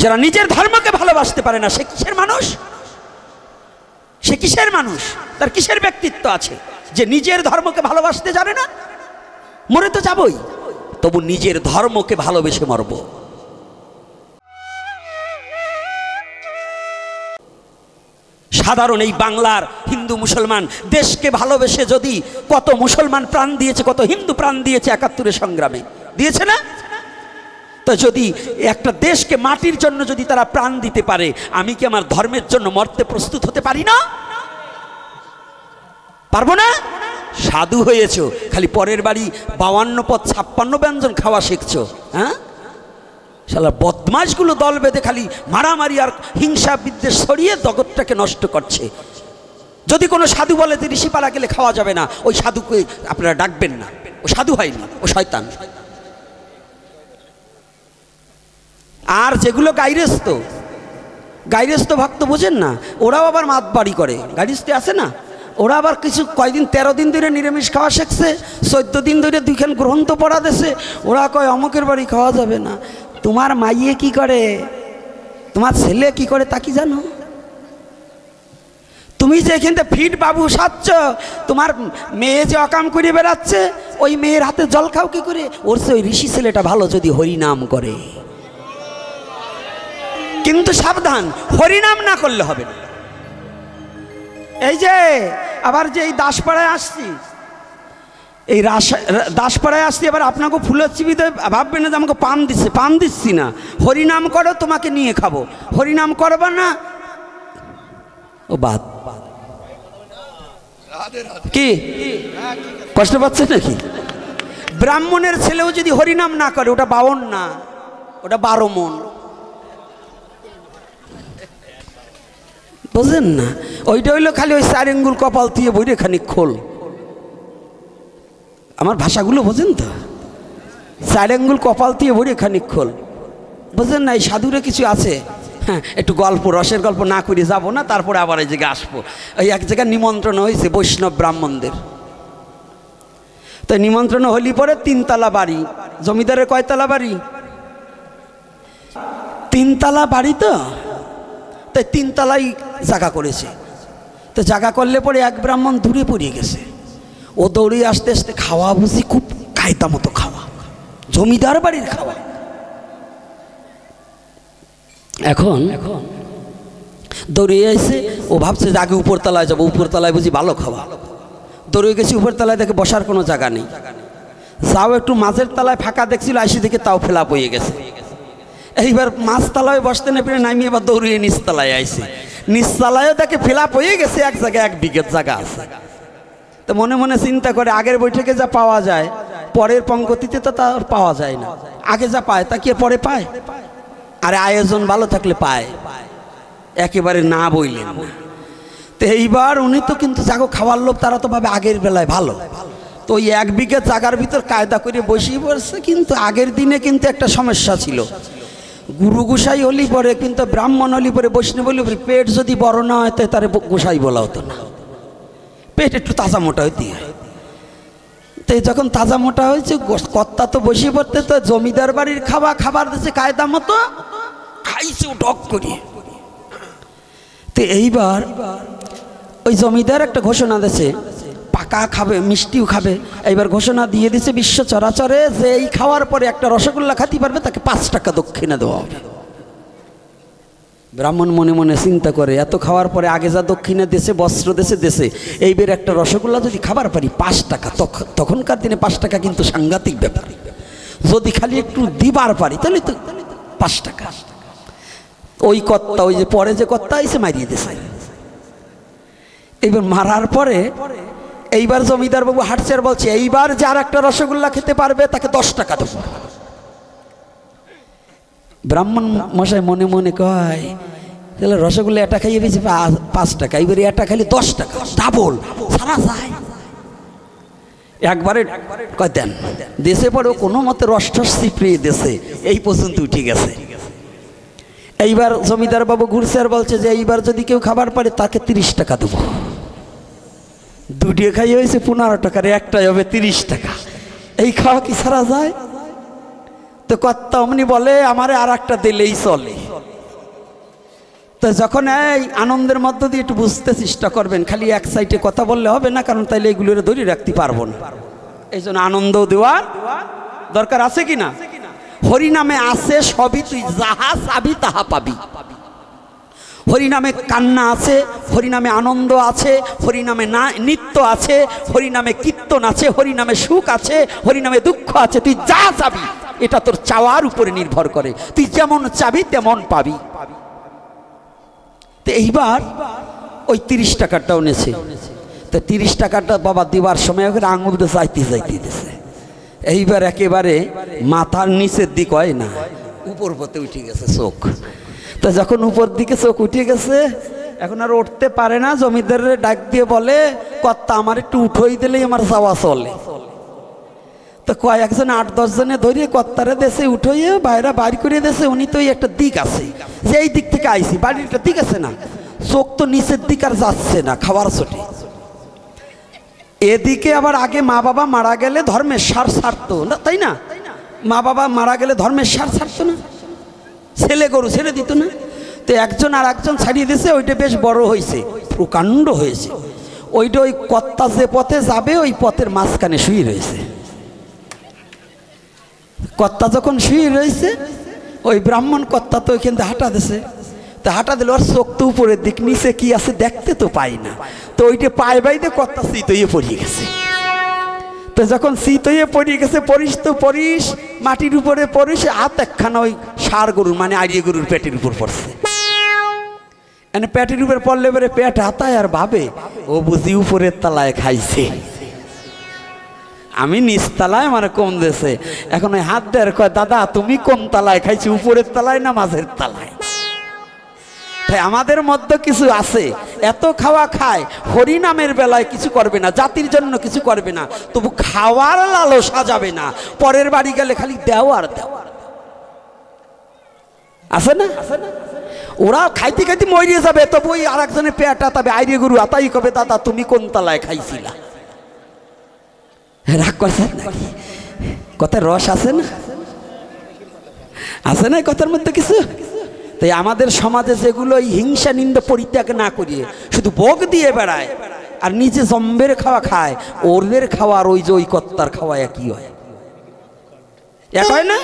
যারা নিজের ধর্মকে ভালোবাসতে পারে না সে কিসের মানুষ? সে কিসের মানুষ? তার কিসের ব্যক্তিত্ব আছে যে নিজের ধর্মকে ভালোবাসতে জানে না? মরে তো যাবই, তবু নিজের ধর্মকে ভালোবেসে মরব। সাধারণ এই বাংলার হিন্দু মুসলমান দেশকে ভালোবেসে যদি কত মুসলমান প্রাণ দিয়েছে, কত হিন্দু প্রাণ দিয়েছে ৭১-এর সংগ্রামে, দিয়েছে না? তো যদি একটা দেশকে মাটির জন্য যদি তারা প্রাণ দিতে পারে, আমি কি আমার ধর্মের জন্য মরতে প্রস্তুত হতে পারি না? পারবো না? সাধু হয়েছো, খালি পরের বাড়ি ৫২ পদ ৫৬ ব্যঞ্জন খাওয়া শিখছো। হ্যাঁ, শালা বদমাশগুলো দল বেঁধে খালি মারামারি আর হিংসা বিদ্বেষ ছড়িয়ে জগৎটাকে নষ্ট করছে। যদি কোনো সাধু বলে যে ঋষিপাড়া গেলে খাওয়া যাবে না, ওই সাধুকে আপনারা ডাকবেন না, ও সাধু হয়নি, ও শয়তান। আর যেগুলো গাইরেস্ত ভক্ত বোঝেন না, ওরাও আবার মাতবাড়ি করে। গাইরেস্তে আছে না, ওরা আবার কিছু কয়দিন ১৩ দিন ধরে নিরামিষ খাওয়া শিখছে, ১৪ দিন ধরে ২খান গ্রন্থ পড়া দেছে। ওরা কয় অমুকের বাড়ি খাওয়া যাবে না। তোমার মাইয়ে কি করে, তোমার ছেলে কি করে তা কি জানো? তুমি যে এখান থেকে ফিট বাবু সাচ্ছ, তোমার মেয়ে যে অকাম করে বেড়াচ্ছে, ওই মেয়ের হাতে জল খাও কি করে? ওর সে ওই ঋষি ছেলেটা ভালো যদি হরিনাম করে। কিন্তু সাবধান, হরিনাম না করলে হবে না। এই যে আবার যে এই দাসপাড়ায় আসছি, এই দাসপাড়ায় আসছি, এবার আপনাকে ফুলের চিবিতে ভাববে না যে আমাকে পান দিচ্ছে, পান দিচ্ছি না। হরিনাম করো, তোমাকে নিয়ে খাবো। হরিনাম করবা না, ও বাদ। কি কষ্ট পাচ্ছে নাকি? ব্রাহ্মণের ছেলেও যদি হরিনাম না করে, ওটা ৫২ না, ওটা ১২ মন। বুঝলেন না? ওইটা হইলো খালি ওই ৪ আঙ্গুল কপাল দিয়ে বইরে খানিক খোল। আমার ভাষাগুলো বোঝেন তো? ৪ আঙ্গুল কপাল দিয়ে বইরে খানিক খোল, বুঝলেন না? এই সাধুরে কিছু আছে। হ্যাঁ, একটু গল্প, রসের গল্প না করে যাবো না, তারপরে আবার এই জায়গায় আসবো। এই এক জায়গায় নিমন্ত্রণ হয়েছে বৈষ্ণব ব্রাহ্মণদের। তো নিমন্ত্রণ হলি পরে ৩ তলা বাড়ি। জমিদারের কয়তলা বাড়ি? ৩ তলা বাড়ি। তো তাই ৩ তলাই জায়গা করেছে। তো জায়গা করলে পরে এক ব্রাহ্মণ দূরে পড়িয়ে গেছে। ও দৌড়িয়ে আসতে আসতে খাওয়া বুঝি খুব কায়দা মতো খাওয়া, জমিদার বাড়ির খাওয়া। এখন দৌড়িয়ে এসে ও ভাবছে যে আগে উপরতলায় যাবো, উপরতলায় বুঝি ভালো খাওয়া। দৌড়িয়ে গেছি উপরতলায়, দেখে বসার কোনো জায়গা নেই। যাও একটু মাঝের তলায় ফাঁকা দেখছিল, আইসি দেখে তাও ফেলা বয়ে গেছে। এইবার মাঝতলায় বসতে না পেরে নামিয়ে এবার দৌড়িয়ে নিচতলায় আইসে। নিচতলায়ও তাকে ফেলা পড়ে গেছে, এক জায়গায় ১ বিঘে জায়গা আছে। তো মনে মনে চিন্তা করে, আগের বৈঠকে যা পাওয়া যায় পরের পঙ্গতিতে তো তা পাওয়া যায় না। আগে যা পায় তা কি পরে পায়? আরে আয়োজন ভালো থাকলে পায়, একেবারে না বইলেন না। তো এইবার উনি তো কিন্তু যাগো খাওয়ার লোভ, তারা তো ভাবে আগের বেলায় ভালো। তো ওই ১ বিঘে জায়গার ভিতর কায়দা করে বসিয়ে পড়ছে। কিন্তু আগের দিনে কিন্তু একটা সমস্যা ছিল, গুরু গোসাই হলি পরে, কিন্তু ব্রাহ্মণ হলি পরে, বৈষ্ণব হলি পরে পেট যদি বড় না হয় তাই তার গোসাই বলা হতো না। পেট একটু তাজা মোটা হইতে হয়। তো যখন তাজা মোটা হয়েছে, কর্তা তো বসিয়ে পড়তে, তো জমিদার বাড়ির খাবার দিচ্ছে কায়দা মতো, খাইছে ডক করিয়ে। তো এইবার ওই জমিদার একটা ঘোষণা দিয়েছে, পাকা খাবে, মিষ্টিও খাবে। এইবার ঘোষণা দিয়ে দিছে বিশ্ব চরাচরে যে এই খাওয়ার পরে একটা রসগোল্লা খাতে পারবে তাকে ৫ টাকা দক্ষিণা দেওয়া হবে। ব্রাহ্মণ মনে মনে চিন্তা করে, এত খাওয়ার পরে আগে যা দক্ষিণা দেশে, বস্ত্র দেশে, এইবার একটা রসগোল্লা যদি খাবার পারি ৫ টাকা। তখনকার দিনে ৫ টাকা কিন্তু সাংঘাতিক ব্যাপার। যদি খালি একটু দিবার পারি তাহলে তো ৫ টাকা। ওই কর্তা, ওই যে পরে যে কর্তা এসে মারিয়ে দিয়েছে। এইবার মারার পরে এইবার জমিদার বাবু হাঁটছে আর বলছে, এইবার যার একটা রসগোল্লা খেতে পারবে তাকে ১০ টাকা দেবো। ব্রাহ্মণ মশাই মনে মনে কয়, তাহলে রসগোল্লা এটা খাইয়ে পেয়েছে ৫ টাকা, এইবার এটা খাইলে ১০ টাকা, ডাবল সারা যায়। একবারে কয় দেন, দেশে পরে কোনো মতে রস চিপড়িয়ে দেশে এই পর্যন্ত উঠে গেছে। এইবার জমিদার বাবু ঘুরছে আর বলছে যে এইবার যদি কেউ খাবার পারে তাকে ৩০ টাকা দেবো। দুটিয়ে খাইয়ে হয়েছে ১৫ টাকার, একটাই হবে ৩০ টাকা। এই খাওয়া কি সারা যায়? তো কর্তা অমনি বলে, আমারে আর একটা দিলেই চলে। তো যখন এই আনন্দের মধ্য দিয়ে একটু বুঝতে চেষ্টা করবেন, খালি এক সাইডে কথা বললে হবে না, কারণ তাইলে এগুলোর ধরে রাখতে পারবো না। এই জন্য আনন্দ দেওয়ার দরকার আছে কি না? হরিনামে আছে সবই, তুই যাহা চাবি তাহা পাবি। হরিনামে কান্না আছে, হরিনামে আনন্দ আছে, হরিনামে না নৃত্য আছে, হরিনামে কীর্তন আছে, হরিনামে সুখ আছে, হরিনামে দুঃখ আছে। তুই যা চাবি এটা তোর চাওয়ার উপরে নির্ভর করে, তুই যেমন চাবি তেমন পাবি। তো এইবার ওই 30 টাকাটাও নেছে। তো 30 টাকাটা বাবা দিবার সময় ওকে আঙুলটা চাইতে দিতেছে। এইবার একেবারে মাথার নিচের দিক হয় না, উপর পথে উঠে গেছে চোখ। তো যখন উপর দিকে চোখ উঠে গেছে, এখন আর উঠতে পারে না। জমিদারের ডাক দিয়ে বলে, কর্তা আমার একটু উঠোই দিলেই আমার যাওয়া চলে। তো কয়েকজন 8-10 জনে ধরিয়ে কর্তারে দেশে উঠোইয়ে বাইরে বাড়ি করে দেশে। উনি তো একটা দিক আছে যে এই দিক থেকে আইসি, বাড়ির একটা দিক আছে না, চোখ তো নিচের দিক আর যাচ্ছে না খাবার ছোটে। এদিকে আবার আগে মা বাবা মারা গেলে ধর্মের সার ছাড়তো না, তাই না? মা বাবা মারা গেলে ধর্মের সার ছাড়তো না, ছেলে গরু ছেড়ে দিত না। তো একজন আর একজন ছাড়িয়ে দিয়েছে, ওইটা বেশ বড় হয়েছে, প্রকাণ্ড হয়েছে। ওইটা ওই কর্তা যে পথে যাবে ওই পথের মাঝখানে শুয়ে রয়েছে। কর্তা যখন শুয়ে রয়েছে, ওই ব্রাহ্মণ কর্তা তো ওইখান থেকে হাঁটা দিছে। তো হাঁটা দিল, আর চোখ তো উপরের দিক, নিচে কি আছে দেখতে তো পাই না। তো ওইটা পায়ে বাইতে কর্তা শীত হয়ে পড়িয়ে গেছে। তো যখন শীত হয়ে পড়িয়ে গেছে, পরিস তো পরিস, মাটির উপরে পরিস, হাত একখানা ওই ষাঁড় গরুর মানে আড়িয়ে গরুর পেটের উপর পড়ছে। এনে পেটের উপর পড়লে পরে পেট হাতায় আর ভাবে ও বুঝি উপরের তলায় খাইছে, আমি নিচ তলায় আমার কম দেশে। এখন ওই হাত দেয় কয়, দাদা তুমি কোন তলায় খাইছি, উপরের তলায় না মাঝের তলায়? তাই আমাদের মধ্যে কিছু আছে এত খাওয়া খায়, হরিনামের বেলায় কিছু করবে না, জাতির জন্য কিছু করবে না, তবু খাওয়ার লালসা যাবে না। পরের বাড়ি গেলে খালি দেও আর দেও, আছে না? ওরা খাইতে খাইতে মরিয়ে যাবে, তবু ওই আর একজনের পেট আতাবে, আইরে গরু আতাই কবে, দাদা তুমি কোন তলায় খাইছিলা? রাগ করছেন নাকি? কথার রস আছে না, আছে না কথার মধ্যে কিছু? তাই আমাদের সমাজে যেগুলো এই হিংসা নিন্দা পরিত্যাগ না করিয়ে শুধু ভোগ দিয়ে বেড়ায় আর নিজে জম্বের খাওয়া খায়, ওদের খাওয়া আর ওই যে ওই কর্তার খাওয়া একই হয়, এক হয় না?